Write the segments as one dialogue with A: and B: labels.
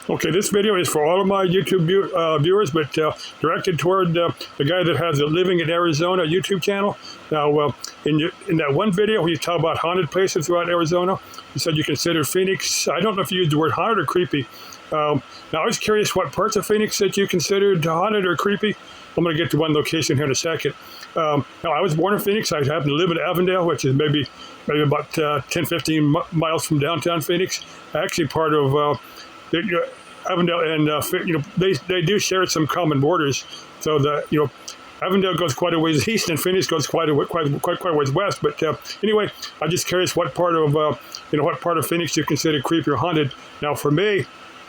A: Okay, this video is for all of my YouTube viewers, but directed toward the guy that has a Living in Arizona YouTube channel. Now, in that one video where you talk about haunted places throughout Arizona, you said you considered Phoenix. I don't know if you used the word haunted or creepy. Now, I was curious what parts of Phoenix that you considered haunted or creepy. I'm going to get to one location here in a second. Now, I was born in Phoenix. I happen to live in Avondale, which is maybe about 10, 15 miles from downtown Phoenix. Actually, part of Avondale and they do share some common borders. So Avondale goes quite a ways east, and Phoenix goes quite a ways west. But anyway, I'm just curious what part of Phoenix you consider creepy or haunted. Now, for me,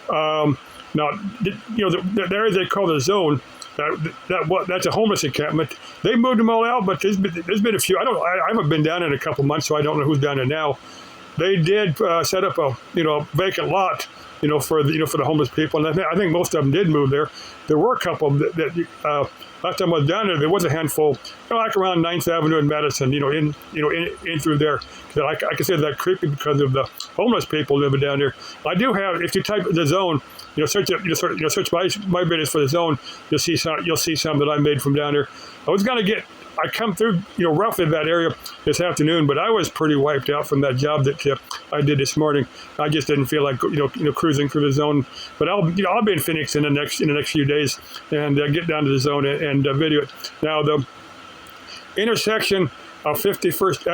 A: the area they call the zone. That's a homeless encampment. They moved them all out, but there's been a few. I haven't been down in a couple months, so I don't know who's down there now. They did set up a vacant lot, for the homeless people, and I think most of them did move there. There were a couple that last time I was down there was a handful, like around 9th Avenue and Madison, in through there. So I consider that creepy because of the homeless people living down there. I do have, if you type the zone, search my videos for the zone, you'll see some that I made from down there. I come through, roughly that area this afternoon, but I was pretty wiped out from that job that I did this morning. I just didn't feel like, cruising through the zone. But I'll be in Phoenix in the next few days and get down to the zone and video it. Now, the intersection of 51st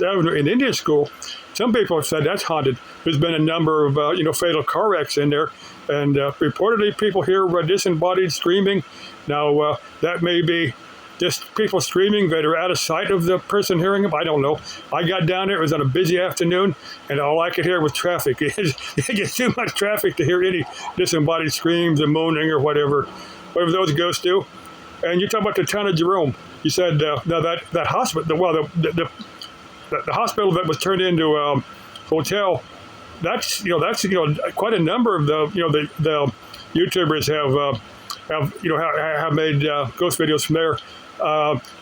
A: Avenue in Indian School, some people have said that's haunted. There's been a number of, fatal car wrecks in there. And reportedly people hear disembodied screaming. Now, that may be just people screaming that are out of sight of the person hearing them. I don't know. I got down there. It was on a busy afternoon, and all I could hear was traffic. It gets too much traffic to hear any disembodied screams or moaning or whatever those ghosts do. And you talk about the town of Jerome. You said that hospital. The hospital that was turned into a hotel. That's quite a number of the YouTubers have made ghost videos from there.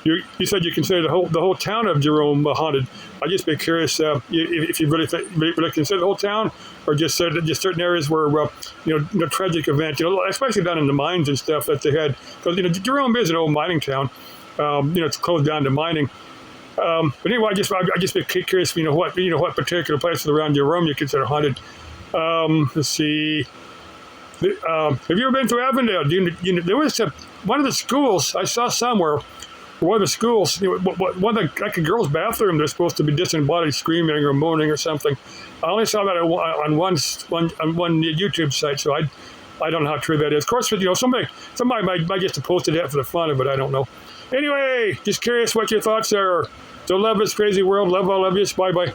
A: You said you consider the whole town of Jerome haunted. I'd just be curious if you really consider the whole town, or just certain areas where tragic events, especially down in the mines and stuff that they had, because Jerome is an old mining town. It's closed down to mining. But anyway, I just be curious, what particular places around Jerome you consider haunted. Let's see. Have you ever been to Avondale? There was one of the schools I saw somewhere. One of the schools, like a girl's bathroom, they're supposed to be disembodied screaming or moaning or something. I only saw that on one YouTube site, so I don't know how true that is. Of course, somebody might get to post it for the fun of it. I don't know. Anyway, just curious what your thoughts are. So love this crazy world. Love all of you. Bye bye.